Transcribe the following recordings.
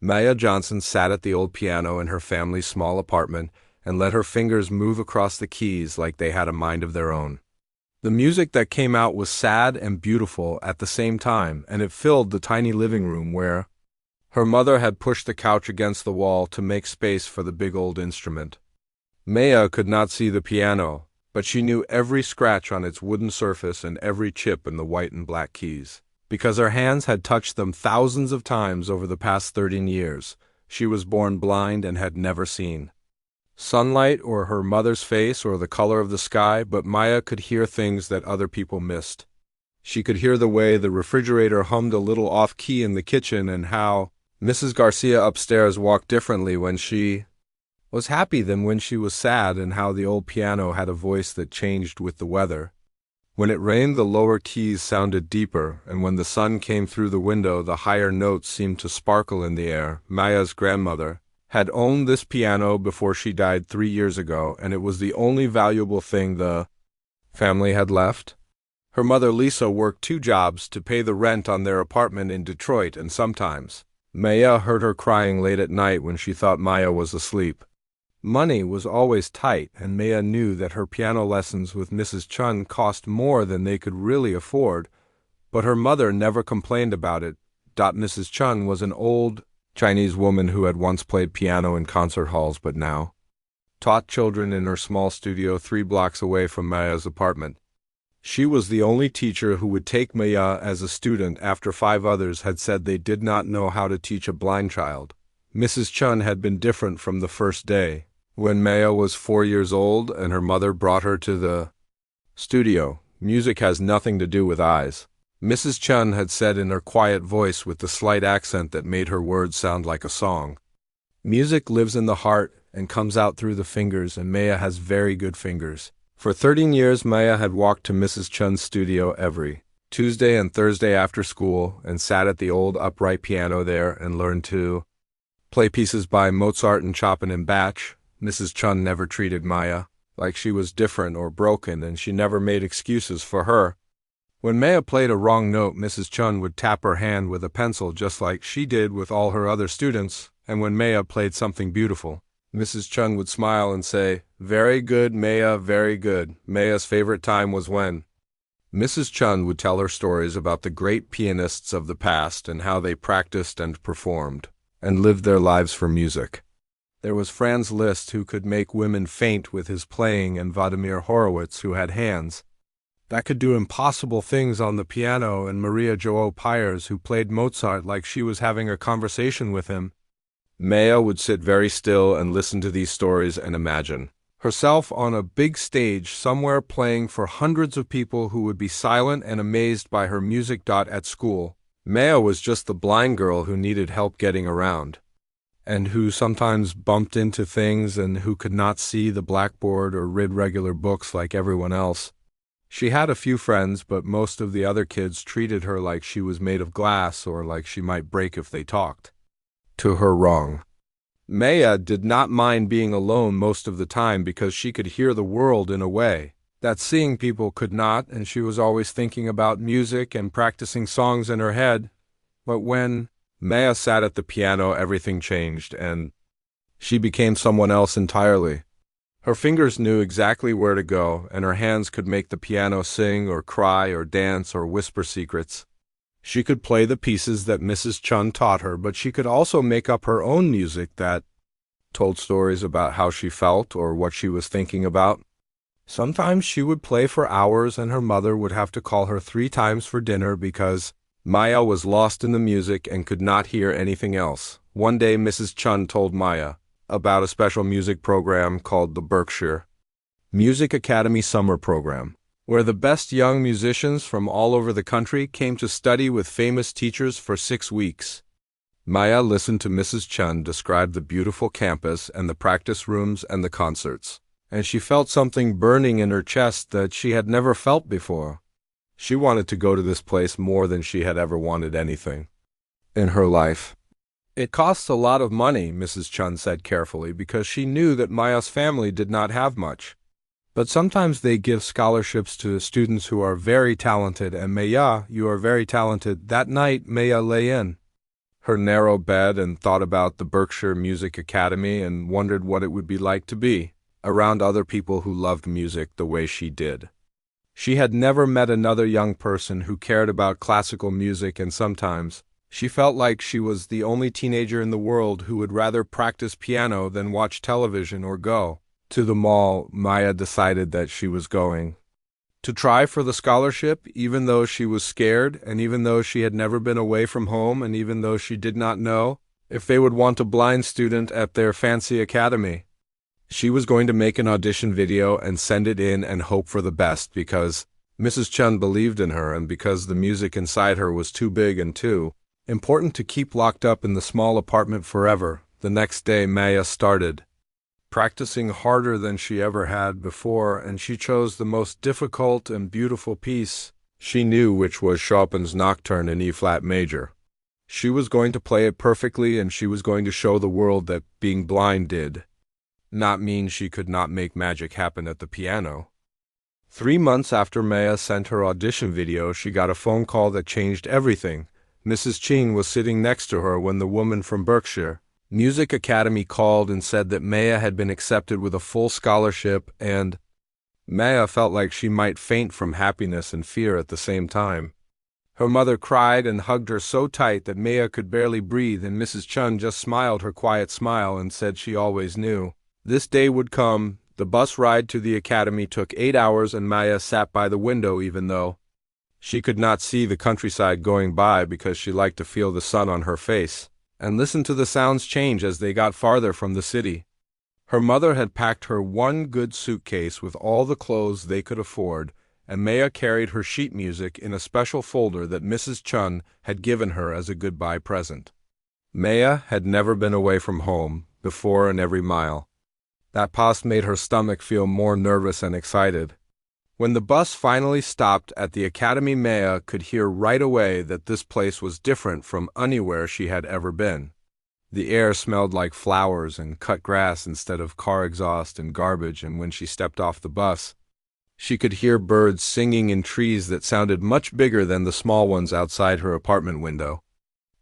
Maya Johnson sat at the old piano in her family's small apartment and let her fingers move across the keys like they had a mind of their own. The music that came out was sad and beautiful at the same time, and it filled the tiny living room where her mother had pushed the couch against the wall to make space for the big old instrument. Maya could not see the piano, but she knew every scratch on its wooden surface and every chip in the white and black keys. Because her hands had touched them thousands of times over the past 13 years, she was born blind and had never seen sunlight or her mother's face or the color of the sky, but Maya could hear things that other people missed. She could hear the way the refrigerator hummed a little off-key in the kitchen and how Mrs. Garcia upstairs walked differently when she was happy than when she was sad, and how the old piano had a voice that changed with the weather. When it rained, the lower keys sounded deeper, and when the sun came through the window, the higher notes seemed to sparkle in the air. Maya's grandmother had owned this piano before she died 3 years ago, and it was the only valuable thing the family had left. Her mother Lisa worked 2 jobs to pay the rent on their apartment in Detroit, and sometimes Maya heard her crying late at night when she thought Maya was asleep. Money was always tight, and Maya knew that her piano lessons with Mrs. Chun cost more than they could really afford, but her mother never complained about it. Mrs. Chun was an old Chinese woman who had once played piano in concert halls but now taught children in her small studio 3 blocks away from Maya's apartment. She was the only teacher who would take Maya as a student after 5 others had said they did not know how to teach a blind child. Mrs. Chun had been different from the first day. When Maya was 4 years old and her mother brought her to the studio, music has nothing to do with eyes, Mrs. Chun had said in her quiet voice with the slight accent that made her words sound like a song. Music lives in the heart and comes out through the fingers, and Maya has very good fingers. For 13 years, Maya had walked to Mrs. Chun's studio every Tuesday and Thursday after school and sat at the old upright piano there and learned to play pieces by Mozart and Chopin in Bach. Mrs. Chun never treated Maya like she was different or broken, and she never made excuses for her. When Maya played a wrong note, Mrs. Chun would tap her hand with a pencil just like she did with all her other students, and when Maya played something beautiful, Mrs. Chun would smile and say, "Very good, Maya, very good." Maya's favorite time was when Mrs. Chun would tell her stories about the great pianists of the past and how they practiced and performed and lived their lives for music. There was Franz Liszt, who could make women faint with his playing, and Vladimir Horowitz, who had hands that could do impossible things on the piano, and Maria Joao Pires, who played Mozart like she was having a conversation with him. Maya would sit very still and listen to these stories and imagine herself on a big stage somewhere playing for hundreds of people who would be silent and amazed by her music. At school, Maya was just the blind girl who needed help getting around, and who sometimes bumped into things, and who could not see the blackboard or read regular books like everyone else. She had a few friends, but most of the other kids treated her like she was made of glass or like she might break if they talked to her wrong. Maya did not mind being alone most of the time because she could hear the world in a way that seeing people could not, and she was always thinking about music and practicing songs in her head. But when Maya sat at the piano, everything changed, and she became someone else entirely. Her fingers knew exactly where to go, and her hands could make the piano sing or cry or dance or whisper secrets. She could play the pieces that Mrs. Chun taught her, but she could also make up her own music that told stories about how she felt or what she was thinking about. Sometimes she would play for hours, and her mother would have to call her 3 times for dinner because Maya was lost in the music and could not hear anything else. One day Mrs. Chun told Maya about a special music program called the Berkshire Music Academy Summer Program, where the best young musicians from all over the country came to study with famous teachers for 6 weeks. Maya listened to Mrs. Chun describe the beautiful campus and the practice rooms and the concerts, and she felt something burning in her chest that she had never felt before. She wanted to go to this place more than she had ever wanted anything in her life. "It costs a lot of money," Mrs. Chun said carefully, because she knew that Maya's family did not have much. "But sometimes they give scholarships to students who are very talented, and Maya, you are very talented." That night, Maya lay in her narrow bed and thought about the Berkshire Music Academy and wondered what it would be like to be around other people who loved music the way she did. She had never met another young person who cared about classical music, and sometimes she felt like she was the only teenager in the world who would rather practice piano than watch television or go to the mall. Maya decided that she was going to try for the scholarship, even though she was scared, and even though she had never been away from home, and even though she did not know if they would want a blind student at their fancy academy. She was going to make an audition video and send it in and hope for the best, because Mrs. Chun believed in her and because the music inside her was too big and too important to keep locked up in the small apartment forever. The next day, Maya started practicing harder than she ever had before, and she chose the most difficult and beautiful piece she knew, which was Chopin's Nocturne in E-flat major. She was going to play it perfectly, and she was going to show the world that being blind did not mean she could not make magic happen at the piano. 3 months after Maya sent her audition video, she got a phone call that changed everything. Mrs. Ching was sitting next to her when the woman from Berkshire Music Academy called and said that Maya had been accepted with a full scholarship, and Maya felt like she might faint from happiness and fear at the same time. Her mother cried and hugged her so tight that Maya could barely breathe, and Mrs. Chun just smiled her quiet smile and said she always knew this day would come. The bus ride to the academy took 8 hours, and Maya sat by the window even though she could not see the countryside going by, because she liked to feel the sun on her face and listen to the sounds change as they got farther from the city. Her mother had packed her one good suitcase with all the clothes they could afford, and Maya carried her sheet music in a special folder that Mrs. Chun had given her as a goodbye present. Maya had never been away from home before, and every mile that passed made her stomach feel more nervous and excited. When the bus finally stopped at the academy, Maya could hear right away that this place was different from anywhere she had ever been. The air smelled like flowers and cut grass instead of car exhaust and garbage, and when she stepped off the bus, she could hear birds singing in trees that sounded much bigger than the small ones outside her apartment window.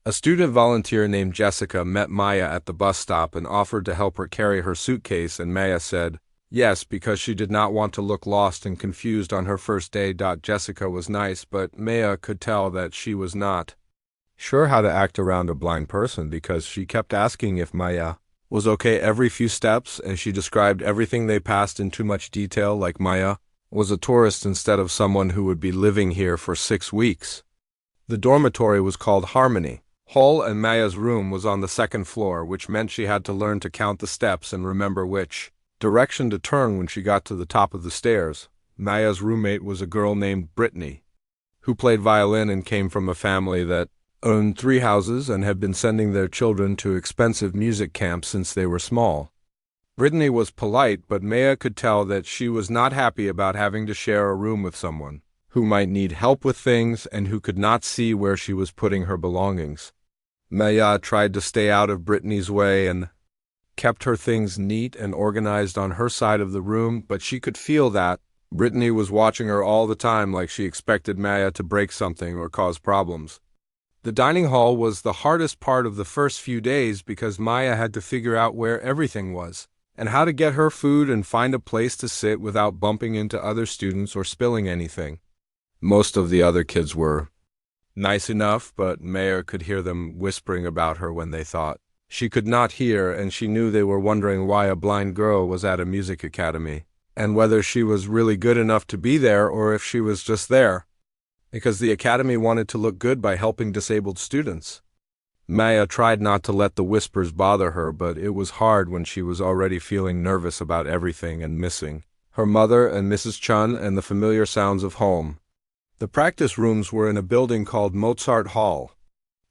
A student volunteer named Jessica met Maya at the bus stop and offered to help her carry her suitcase, and Maya said yes, because she did not want to look lost and confused on her first day. Jessica was nice, but Maya could tell that she was not sure how to act around a blind person, because she kept asking if Maya was okay every few steps, and she described everything they passed in too much detail, like Maya was a tourist instead of someone who would be living here for 6 weeks. The dormitory was called Harmony Hall, and Maya's room was on the 2nd floor, which meant she had to learn to count the steps and remember which direction to turn when she got to the top of the stairs. Maya's roommate was a girl named Brittany, who played violin and came from a family that owned 3 houses and had been sending their children to expensive music camps since they were small. Brittany was polite, but Maya could tell that she was not happy about having to share a room with someone who might need help with things and who could not see where she was putting her belongings. Maya tried to stay out of Brittany's way and kept her things neat and organized on her side of the room, but she could feel that Brittany was watching her all the time, like she expected Maya to break something or cause problems. The dining hall was the hardest part of the first few days, because Maya had to figure out where everything was and how to get her food and find a place to sit without bumping into other students or spilling anything. Most of the other kids were nice enough, but Maya could hear them whispering about her when they thought she could not hear, and she knew they were wondering why a blind girl was at a music academy, and whether she was really good enough to be there or if she was just there because the academy wanted to look good by helping disabled students. Maya tried not to let the whispers bother her, but it was hard when she was already feeling nervous about everything and missing her mother and Mrs. Chun and the familiar sounds of home. The practice rooms were in a building called Mozart Hall,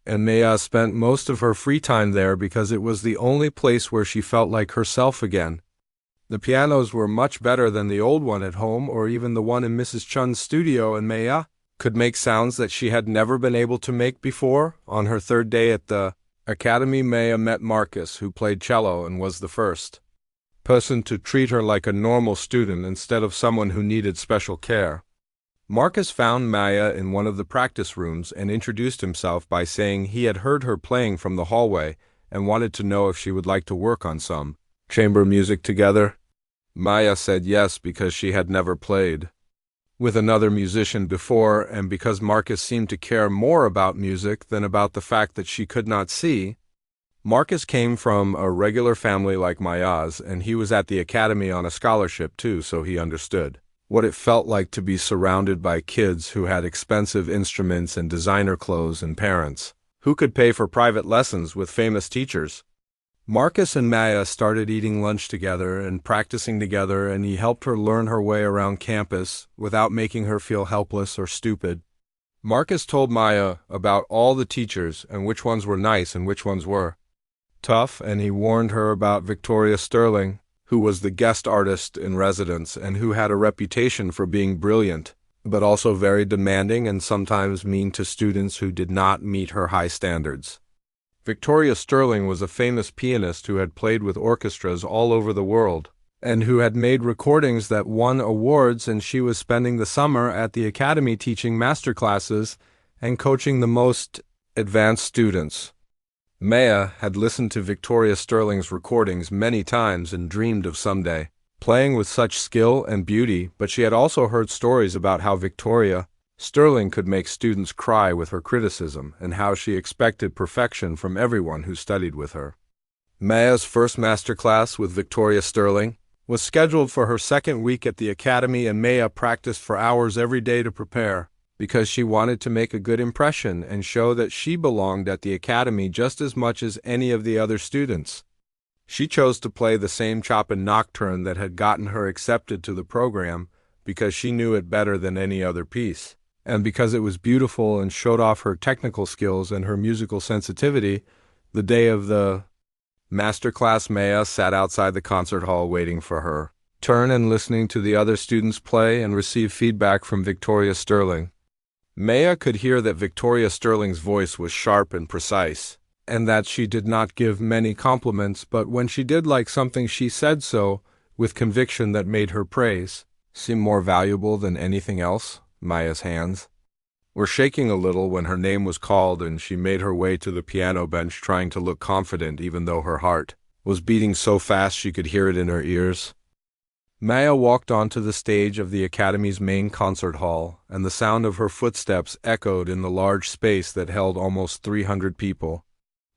and Maya spent most of her free time there because it was the only place where she felt like herself again. The pianos were much better than the old one at home or even the one in Mrs. Chun's studio, and Maya could make sounds that she had never been able to make before. On her 3rd day at the academy, Maya met Marcus, who played cello and was the first person to treat her like a normal student instead of someone who needed special care. Marcus found Maya in one of the practice rooms and introduced himself by saying he had heard her playing from the hallway and wanted to know if she would like to work on some chamber music together. Maya said yes because she had never played with another musician before, and because Marcus seemed to care more about music than about the fact that she could not see. Marcus came from a regular family like Maya's, and he was at the academy on a scholarship too, so he understood what it felt like to be surrounded by kids who had expensive instruments and designer clothes and parents who could pay for private lessons with famous teachers. Marcus and Maya started eating lunch together and practicing together, and he helped her learn her way around campus without making her feel helpless or stupid. Marcus told Maya about all the teachers and which ones were nice and which ones were tough, and he warned her about Victoria Sterling, who was the guest artist in residence and who had a reputation for being brilliant, but also very demanding and sometimes mean to students who did not meet her high standards. Victoria Sterling was a famous pianist who had played with orchestras all over the world, and who had made recordings that won awards, and she was spending the summer at the academy teaching master classes and coaching the most advanced students. Maya had listened to Victoria Sterling's recordings many times and dreamed of someday playing with such skill and beauty, but she had also heard stories about how Victoria Sterling could make students cry with her criticism and how she expected perfection from everyone who studied with her. Maya's first master class with Victoria Sterling was scheduled for her second week at the academy, and Maya practiced for hours every day to prepare, because she wanted to make a good impression and show that she belonged at the academy just as much as any of the other students. She chose to play the same Chopin nocturne that had gotten her accepted to the program because she knew it better than any other piece, and because it was beautiful and showed off her technical skills and her musical sensitivity. The day of the masterclass, Maya sat outside the concert hall waiting for her turn and listening to the other students play and receive feedback from Victoria Sterling. Maya could hear that Victoria Sterling's voice was sharp and precise, and that she did not give many compliments, but when she did like something she said so with conviction that made her praise seem more valuable than anything else. Maya's hands were shaking a little when her name was called, and she made her way to the piano bench trying to look confident even though her heart was beating so fast she could hear it in her ears. Maya walked onto the stage of the Academy's main concert hall, and the sound of her footsteps echoed in the large space that held almost 300 people.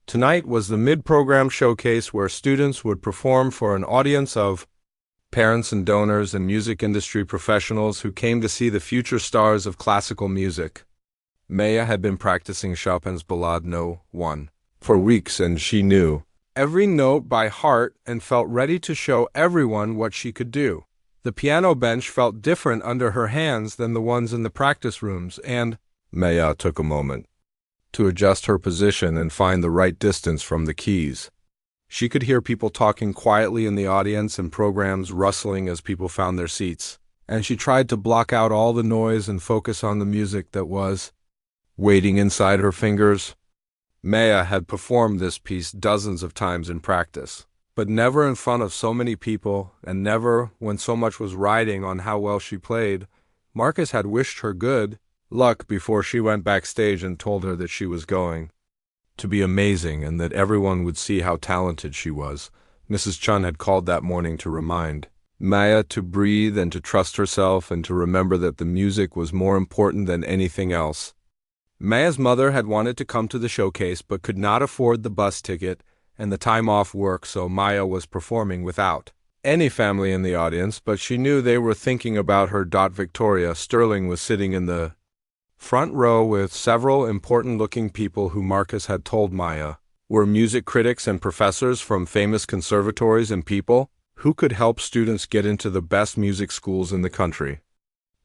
Tonight was the mid-program showcase where students would perform for an audience of parents and donors and music industry professionals who came to see the future stars of classical music. Maya had been practicing Chopin's Ballade No. 1 for weeks, and she knew every note by heart and felt ready to show everyone what she could do. The piano bench felt different under her hands than the ones in the practice rooms, and Maya took a moment to adjust her position and find the right distance from the keys. She could hear people talking quietly in the audience and programs rustling as people found their seats, and she tried to block out all the noise and focus on the music that was waiting inside her fingers. Maya had performed this piece dozens of times in practice, but never in front of so many people, and never when so much was riding on how well she played. Marcus had wished her good luck before she went backstage and told her that she was going to be amazing and that everyone would see how talented she was. Mrs. Chun had called that morning to remind Maya to breathe and to trust herself and to remember that the music was more important than anything else. Maya's mother had wanted to come to the showcase but could not afford the bus ticket and the time off work, so Maya was performing without any family in the audience, but she knew they were thinking about her. Victoria Sterling was sitting in the front row with several important-looking people who Marcus had told Maya were music critics and professors from famous conservatories and people who could help students get into the best music schools in the country.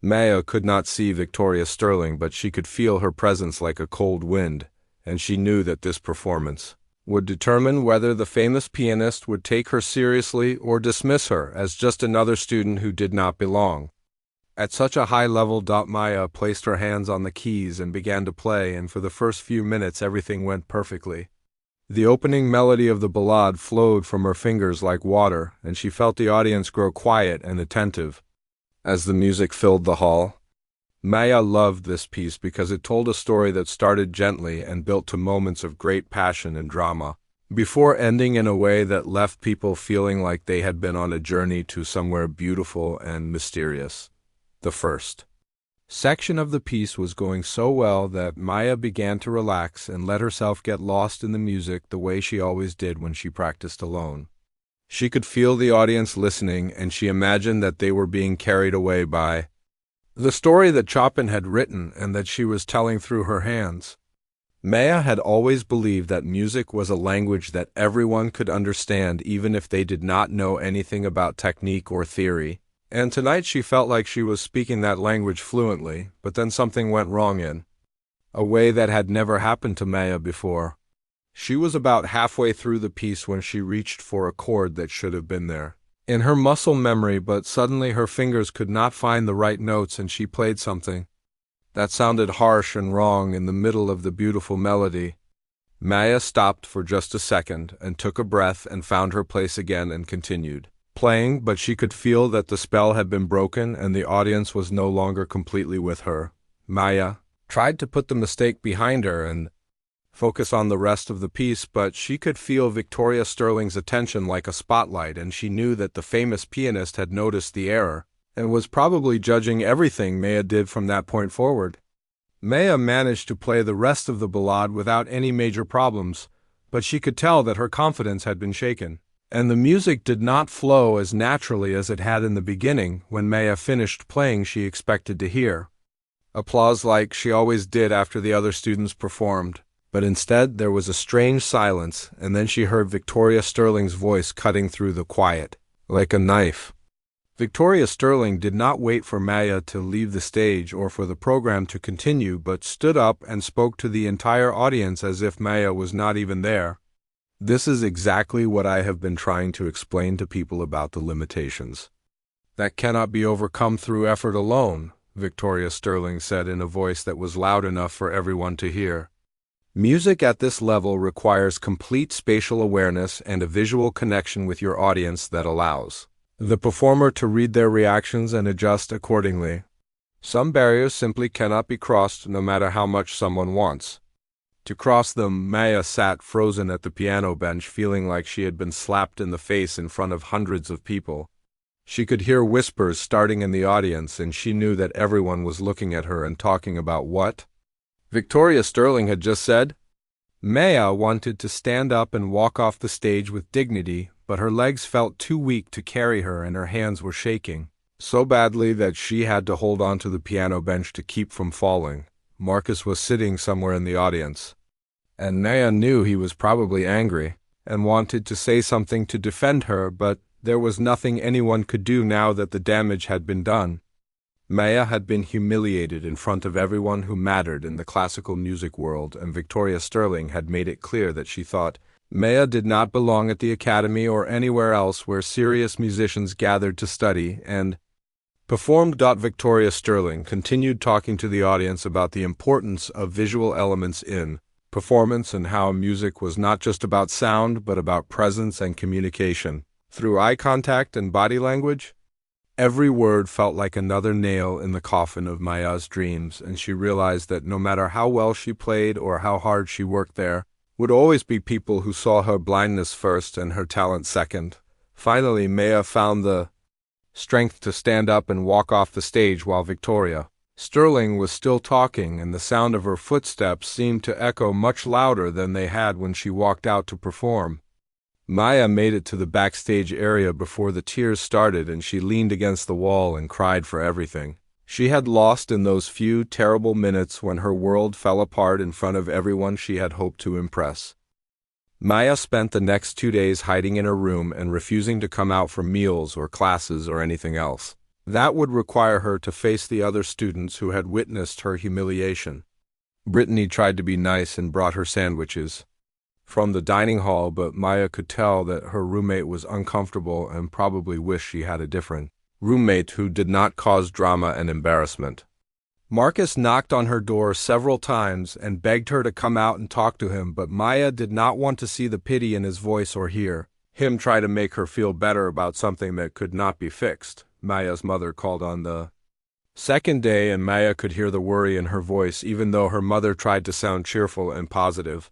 Maya could not see Victoria Sterling, but she could feel her presence like a cold wind, and she knew that this performance would determine whether the famous pianist would take her seriously or dismiss her as just another student who did not belong. At such a high level, Maya placed her hands on the keys and began to play, and for the first few minutes everything went perfectly. The opening melody of the ballade flowed from her fingers like water, and she felt the audience grow quiet and attentive as the music filled the hall. Maya loved this piece because it told a story that started gently and built to moments of great passion and drama, before ending in a way that left people feeling like they had been on a journey to somewhere beautiful and mysterious. The first section of the piece was going so well that Maya began to relax and let herself get lost in the music the way she always did when she practiced alone. She could feel the audience listening, and she imagined that they were being carried away by the story that Chopin had written and that she was telling through her hands. Maya had always believed that music was a language that everyone could understand even if they did not know anything about technique or theory, and tonight she felt like she was speaking that language fluently, but then something went wrong in a way that had never happened to Maya before. She was about halfway through the piece when she reached for a chord that should have been there in her muscle memory, but suddenly her fingers could not find the right notes and she played something that sounded harsh and wrong in the middle of the beautiful melody. Maya stopped for just a second and took a breath and found her place again and continued playing, but she could feel that the spell had been broken and the audience was no longer completely with her. Maya tried to put the mistake behind her and focus on the rest of the piece, but she could feel Victoria Sterling's attention like a spotlight, and she knew that the famous pianist had noticed the error and was probably judging everything Maya did from that point forward. Maya managed to play the rest of the ballade without any major problems, but she could tell that her confidence had been shaken, and the music did not flow as naturally as it had in the beginning. When Maya finished playing, she expected to hear applause like she always did after the other students performed. But instead there was a strange silence, and then she heard Victoria Sterling's voice cutting through the quiet, like a knife. Victoria Sterling did not wait for Maya to leave the stage or for the program to continue, but stood up and spoke to the entire audience as if Maya was not even there. This is exactly what I have been trying to explain to people about the limitations that cannot be overcome through effort alone, Victoria Sterling said in a voice that was loud enough for everyone to hear. Music at this level requires complete spatial awareness and a visual connection with your audience that allows the performer to read their reactions and adjust accordingly. Some barriers simply cannot be crossed no matter how much someone wants to cross them. Maya sat frozen at the piano bench, feeling like she had been slapped in the face in front of hundreds of people. She could hear whispers starting in the audience, and she knew that everyone was looking at her and talking about what Victoria Sterling had just said. Maya wanted to stand up and walk off the stage with dignity, but her legs felt too weak to carry her and her hands were shaking so badly that she had to hold on to the piano bench to keep from falling. Marcus was sitting somewhere in the audience, and Maya knew he was probably angry and wanted to say something to defend her, but there was nothing anyone could do now that the damage had been done. Maya had been humiliated in front of everyone who mattered in the classical music world, and Victoria Sterling had made it clear that she thought Maya did not belong at the academy or anywhere else where serious musicians gathered to study and performed. Victoria Sterling continued talking to the audience about the importance of visual elements in performance and how music was not just about sound but about presence and communication through eye contact and body language. Every word felt like another nail in the coffin of Maya's dreams, and she realized that no matter how well she played or how hard she worked, there would always be people who saw her blindness first and her talent second. Finally, Maya found the strength to stand up and walk off the stage while Victoria Sterling was still talking, and the sound of her footsteps seemed to echo much louder than they had when she walked out to perform. Maya made it to the backstage area before the tears started, and she leaned against the wall and cried for everything she had lost in those few terrible minutes when her world fell apart in front of everyone she had hoped to impress. Maya spent the next 2 days hiding in her room and refusing to come out for meals or classes or anything else that would require her to face the other students who had witnessed her humiliation. Brittany tried to be nice and brought her sandwiches from the dining hall, but Maya could tell that her roommate was uncomfortable and probably wished she had a different roommate who did not cause drama and embarrassment. Marcus knocked on her door several times and begged her to come out and talk to him, but Maya did not want to see the pity in his voice or hear him try to make her feel better about something that could not be fixed. Maya's mother called on the Second day, and Maya could hear the worry in her voice even though her mother tried to sound cheerful and positive.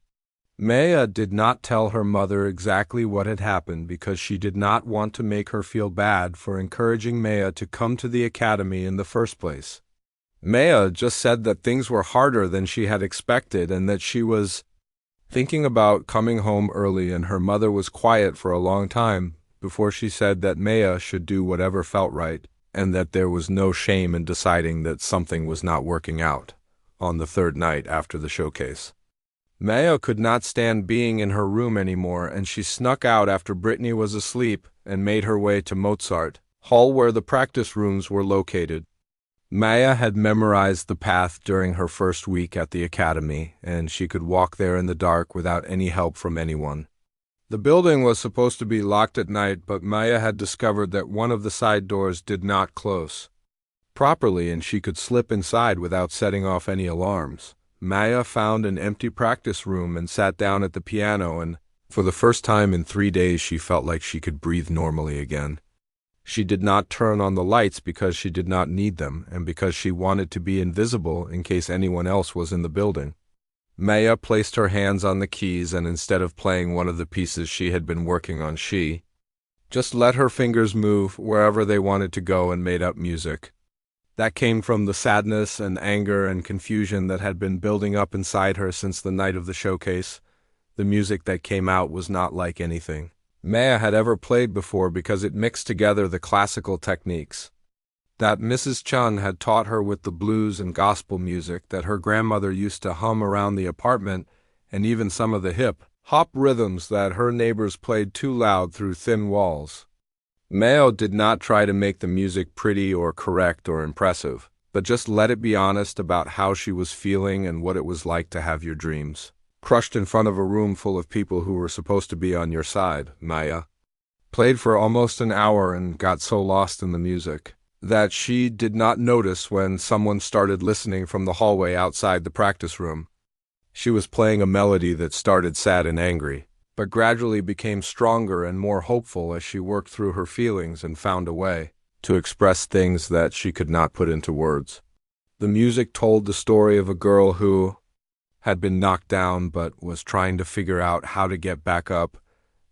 Maya did not tell her mother exactly what had happened because she did not want to make her feel bad for encouraging Maya to come to the academy in the first place. Maya just said that things were harder than she had expected and that she was thinking about coming home early, and her mother was quiet for a long time before she said that Maya should do whatever felt right and that there was no shame in deciding that something was not working out on the third night after the showcase. Maya could not stand being in her room anymore, and she snuck out after Brittany was asleep and made her way to Mozart Hall where the practice rooms were located. Maya had memorized the path during her first week at the academy, and she could walk there in the dark without any help from anyone. The building was supposed to be locked at night, but Maya had discovered that one of the side doors did not close properly, and she could slip inside without setting off any alarms. Maya found an empty practice room and sat down at the piano, and for the first time in 3 days she felt like she could breathe normally again. She did not turn on the lights because she did not need them, and because she wanted to be invisible in case anyone else was in the building. Maya placed her hands on the keys, and instead of playing one of the pieces she had been working on, she just let her fingers move wherever they wanted to go and made up music. That came from the sadness and anger and confusion that had been building up inside her since the night of the showcase. The music that came out was not like anything Maya had ever played before because it mixed together the classical techniques that Mrs. Chun had taught her with the blues and gospel music that her grandmother used to hum around the apartment, and even some of the hip-hop rhythms that her neighbors played too loud through thin walls. Maya did not try to make the music pretty or correct or impressive, but just let it be honest about how she was feeling and what it was like to have your dreams crushed in front of a room full of people who were supposed to be on your side. Maya played for almost an hour and got so lost in the music that she did not notice when someone started listening from the hallway outside the practice room. She was playing a melody that started sad and angry, but gradually became stronger and more hopeful as she worked through her feelings and found a way to express things that she could not put into words. The music told the story of a girl who had been knocked down but was trying to figure out how to get back up,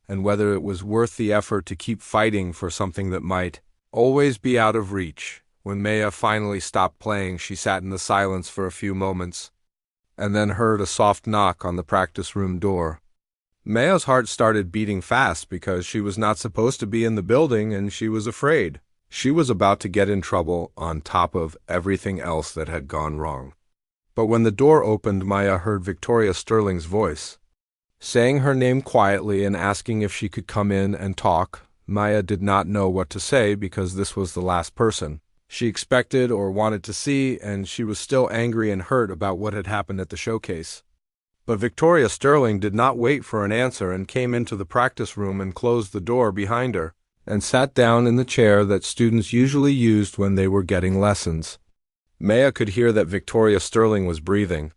and whether it was worth the effort to keep fighting for something that might always be out of reach. When Maya finally stopped playing, she sat in the silence for a few moments, and then heard a soft knock on the practice room door. Maya's heart started beating fast because she was not supposed to be in the building, and she was afraid. She was about to get in trouble on top of everything else that had gone wrong. But when the door opened, Maya heard Victoria Sterling's voice, saying her name quietly and asking if she could come in and talk. Maya did not know what to say because this was the last person she expected or wanted to see, and she was still angry and hurt about what had happened at the showcase. But Victoria Sterling did not wait for an answer and came into the practice room and closed the door behind her and sat down in the chair that students usually used when they were getting lessons. Maya could hear that Victoria Sterling was breathing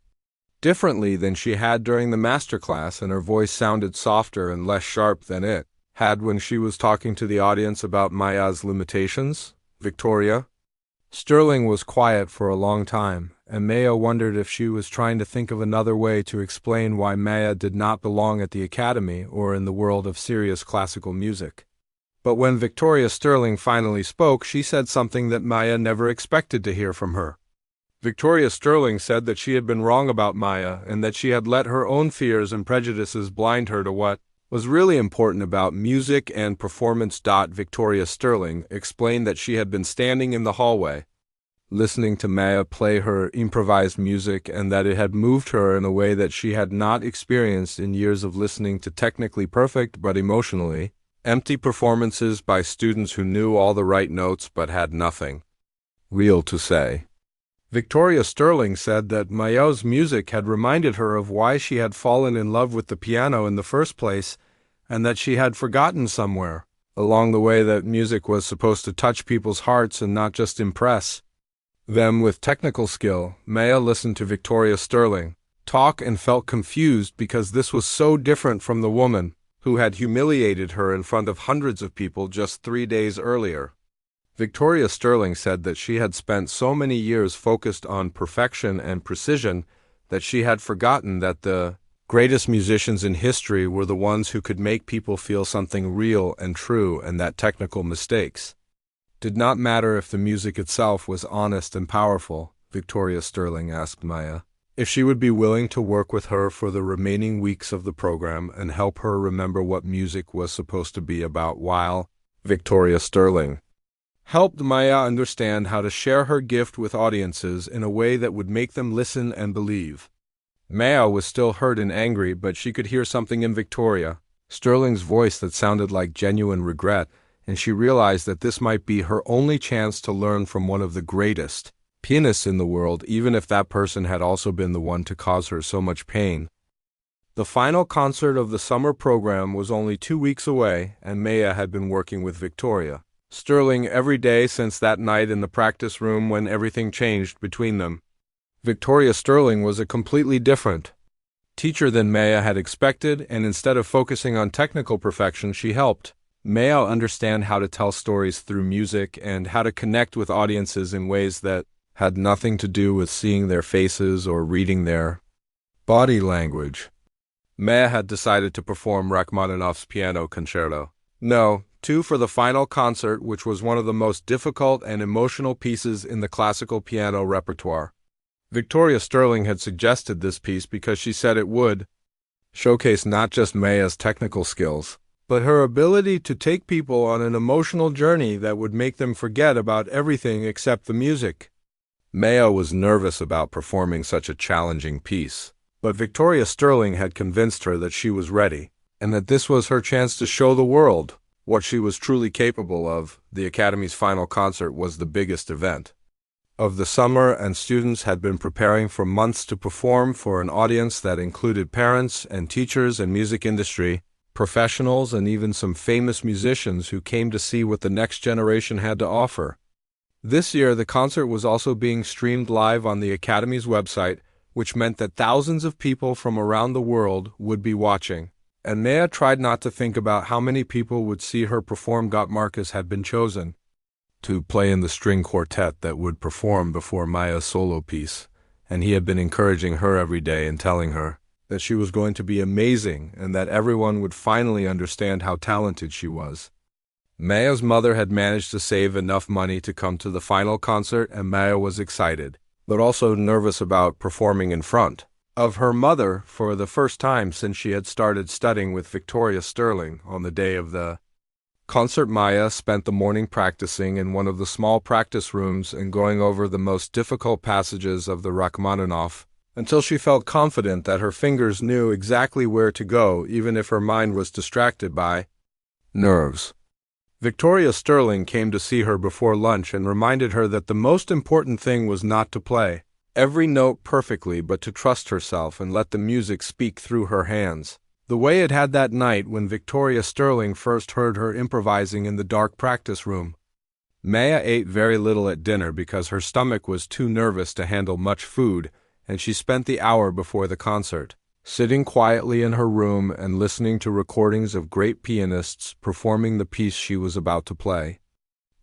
differently than she had during the master class, and her voice sounded softer and less sharp than it had when she was talking to the audience about Maya's limitations. Victoria Sterling was quiet for a long time, and Maya wondered if she was trying to think of another way to explain why Maya did not belong at the academy or in the world of serious classical music. But when Victoria Sterling finally spoke, she said something that Maya never expected to hear from her. Victoria Sterling said that she had been wrong about Maya and that she had let her own fears and prejudices blind her to what was really important about music and performance. Victoria Sterling explained that she had been standing in the hallway, listening to Maya play her improvised music, and that it had moved her in a way that she had not experienced in years of listening to technically perfect but emotionally empty performances by students who knew all the right notes but had nothing real to say. Victoria Sterling said that Maya's music had reminded her of why she had fallen in love with the piano in the first place, and that she had forgotten somewhere along the way that music was supposed to touch people's hearts and not just impress them with technical skill. Maya listened to Victoria Sterling talk and felt confused because this was so different from the woman who had humiliated her in front of hundreds of people just 3 days earlier. Victoria Sterling said that she had spent so many years focused on perfection and precision that she had forgotten that the greatest musicians in history were the ones who could make people feel something real and true, and that technical mistakes did not matter if the music itself was honest and powerful. Victoria Sterling asked Maya if she would be willing to work with her for the remaining weeks of the program and help her remember what music was supposed to be about, while Victoria Sterling helped Maya understand how to share her gift with audiences in a way that would make them listen and believe. Maya was still hurt and angry, but she could hear something in Victoria Sterling's voice that sounded like genuine regret, and she realized that this might be her only chance to learn from one of the greatest pianists in the world, even if that person had also been the one to cause her so much pain. The final concert of the summer program was only 2 weeks away, and Maya had been working with Victoria Sterling every day since that night in the practice room when everything changed between them. Victoria Sterling was a completely different teacher than Maya had expected, and instead of focusing on technical perfection, she helped Maya understand how to tell stories through music and how to connect with audiences in ways that had nothing to do with seeing their faces or reading their body language. Maya had decided to perform Rachmaninoff's Piano Concerto No. 2 for the final concert, which was one of the most difficult and emotional pieces in the classical piano repertoire. Victoria Sterling had suggested this piece because she said it would showcase not just Maya's technical skills, but her ability to take people on an emotional journey that would make them forget about everything except the music. Maya was nervous about performing such a challenging piece, but Victoria Sterling had convinced her that she was ready, and that this was her chance to show the world what she was truly capable of. The Academy's final concert was the biggest event of the summer, and students had been preparing for months to perform for an audience that included parents and teachers and music industry professionals and even some famous musicians who came to see what the next generation had to offer. This year, the concert was also being streamed live on the Academy's website, which meant that thousands of people from around the world would be watching. And Maya tried not to think about how many people would see her perform. Marcus had been chosen to play in the string quartet that would perform before Maya's solo piece, and he had been encouraging her every day and telling her that she was going to be amazing and that everyone would finally understand how talented she was. Maya's mother had managed to save enough money to come to the final concert, and Maya was excited, but also nervous about performing in front of her mother for the first time since she had started studying with Victoria Sterling. On the day of the concert, Maya spent the morning practicing in one of the small practice rooms and going over the most difficult passages of the Rachmaninoff until she felt confident that her fingers knew exactly where to go, even if her mind was distracted by nerves. Victoria Sterling came to see her before lunch and reminded her that the most important thing was not to play every note perfectly, but to trust herself and let the music speak through her hands, the way it had that night when Victoria Sterling first heard her improvising in the dark practice room. Maya ate very little at dinner because her stomach was too nervous to handle much food, and she spent the hour before the concert sitting quietly in her room and listening to recordings of great pianists performing the piece she was about to play.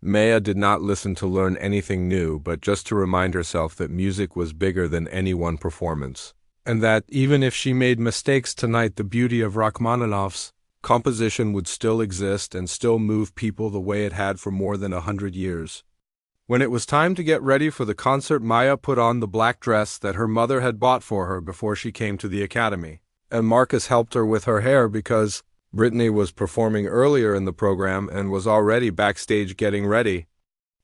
Maya did not listen to learn anything new, but just to remind herself that music was bigger than any one performance, and that even if she made mistakes tonight, the beauty of Rachmaninoff's composition would still exist and still move people the way it had for more than 100 years. When it was time to get ready for the concert, Maya put on the black dress that her mother had bought for her before she came to the Academy, and Marcus helped her with her hair because Brittany was performing earlier in the program and was already backstage getting ready.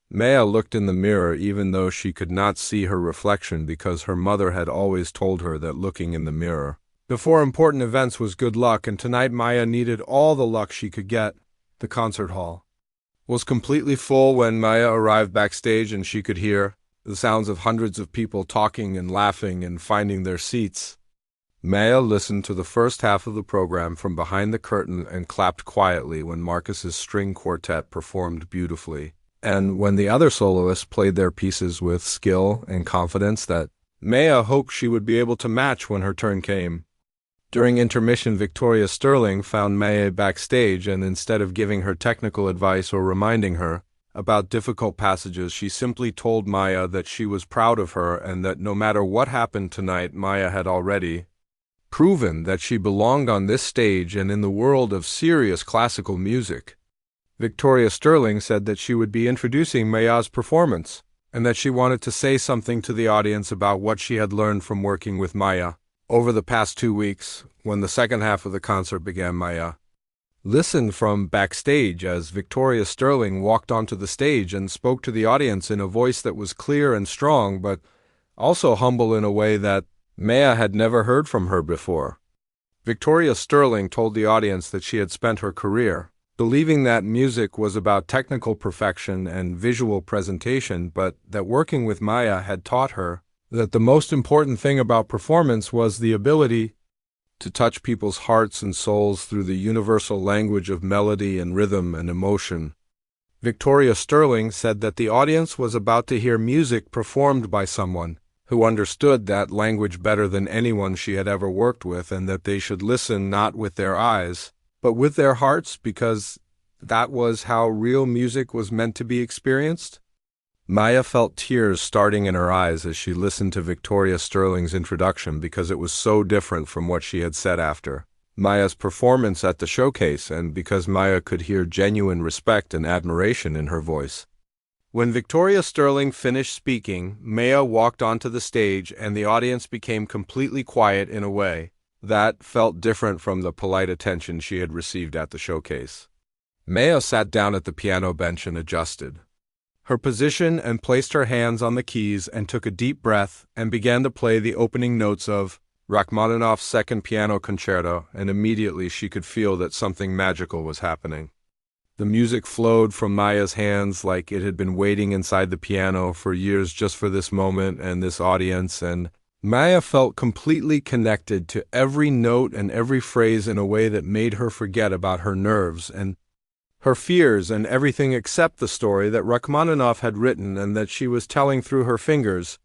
Maya looked in the mirror even though she could not see her reflection because her mother had always told her that looking in the mirror before important events was good luck, and tonight Maya needed all the luck she could get. The concert hall was completely full when Maya arrived backstage, and she could hear the sounds of hundreds of people talking and laughing and finding their seats. Maya listened to the first half of the program from behind the curtain and clapped quietly when Marcus's string quartet performed beautifully, and when the other soloists played their pieces with skill and confidence that Maya hoped she would be able to match when her turn came. During intermission, Victoria Sterling found Maya backstage, and instead of giving her technical advice or reminding her About difficult passages, she simply told Maya that she was proud of her and that no matter what happened tonight, Maya had already proven that she belonged on this stage and in the world of serious classical music. Victoria Sterling said that she would be introducing Maya's performance, and that she wanted to say something to the audience about what she had learned from working with Maya over the past 2 weeks. When the second half of the concert began, Maya listened from backstage as Victoria Sterling walked onto the stage and spoke to the audience in a voice that was clear and strong, but also humble in a way that Maya had never heard from her before. Victoria Sterling told the audience that she had spent her career believing that music was about technical perfection and visual presentation, but that working with Maya had taught her that the most important thing about performance was the ability to touch people's hearts and souls through the universal language of melody and rhythm and emotion. Victoria Sterling said that the audience was about to hear music performed by someone who understood that language better than anyone she had ever worked with, and that they should listen not with their eyes, but with their hearts, because that was how real music was meant to be experienced. Maya felt tears starting in her eyes as she listened to Victoria Sterling's introduction, because it was so different from what she had said after Maya's performance at the showcase, and because Maya could hear genuine respect and admiration in her voice. When Victoria Sterling finished speaking, Maya walked onto the stage and the audience became completely quiet in a way that felt different from the polite attention she had received at the showcase. Maya sat down at the piano bench and adjusted her position and placed her hands on the keys and took a deep breath and began to play the opening notes of Rachmaninoff's Second Piano Concerto, and immediately she could feel that something magical was happening. The music flowed from Maya's hands like it had been waiting inside the piano for years just for this moment and this audience, and Maya felt completely connected to every note and every phrase in a way that made her forget about her nerves and her fears and everything except the story that Rachmaninoff had written and that she was telling through her fingers.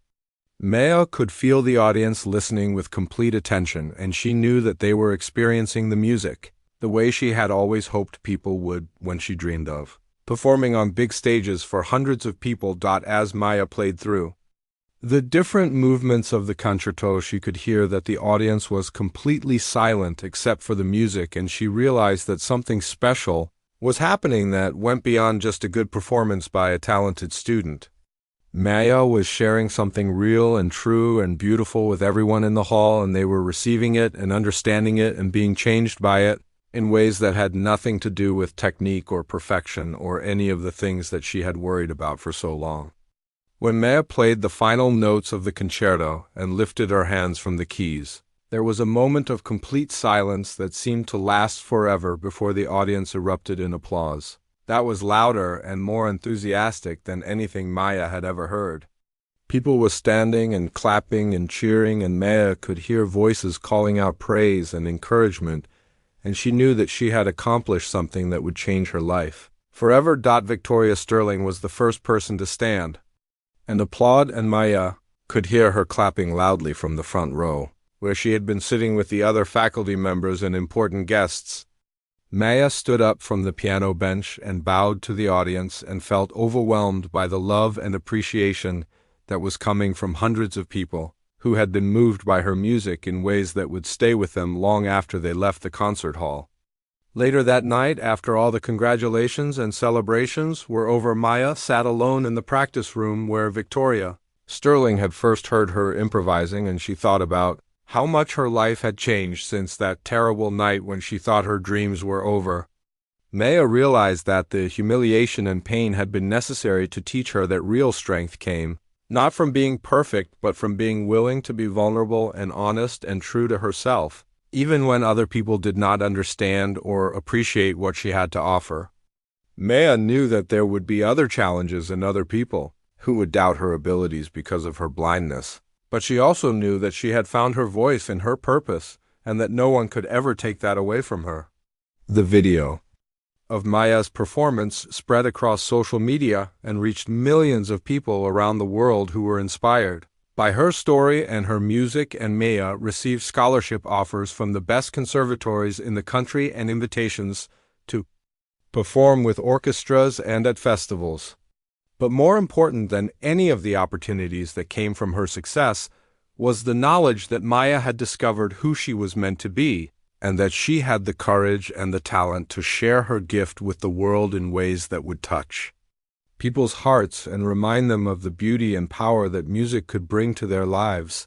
Maya could feel the audience listening with complete attention, and she knew that they were experiencing the music the way she had always hoped people would when she dreamed of performing on big stages for hundreds of people. As Maya played through the different movements of the concerto, she could hear that the audience was completely silent except for the music, and she realized that something special was happening that went beyond just a good performance by a talented student. Maya was sharing something real and true and beautiful with everyone in the hall, and they were receiving it and understanding it and being changed by it in ways that had nothing to do with technique or perfection or any of the things that she had worried about for so long. When Maya played the final notes of the concerto and lifted her hands from the keys, there was a moment of complete silence that seemed to last forever before the audience erupted in applause. That was louder and more enthusiastic than anything Maya had ever heard. People were standing and clapping and cheering, and Maya could hear voices calling out praise and encouragement, and she knew that she had accomplished something that would change her life forever. Victoria Sterling was the first person to stand and applaud, and Maya could hear her clapping loudly from the front row, where she had been sitting with the other faculty members and important guests. Maya stood up from the piano bench and bowed to the audience and felt overwhelmed by the love and appreciation that was coming from hundreds of people who had been moved by her music in ways that would stay with them long after they left the concert hall. Later that night, after all the congratulations and celebrations were over, Maya sat alone in the practice room where Victoria Sterling had first heard her improvising, and she thought about how much her life had changed since that terrible night when she thought her dreams were over. Maya realized that the humiliation and pain had been necessary to teach her that real strength came not from being perfect, but from being willing to be vulnerable and honest and true to herself, even when other people did not understand or appreciate what she had to offer. Maya knew that there would be other challenges and other people who would doubt her abilities because of her blindness, but she also knew that she had found her voice and her purpose, and that no one could ever take that away from her. The video of Maya's performance spread across social media and reached millions of people around the world who were inspired by her story and her music, and Maya received scholarship offers from the best conservatories in the country and invitations to perform with orchestras and at festivals. But more important than any of the opportunities that came from her success was the knowledge that Maya had discovered who she was meant to be, and that she had the courage and the talent to share her gift with the world in ways that would touch people's hearts and remind them of the beauty and power that music could bring to their lives.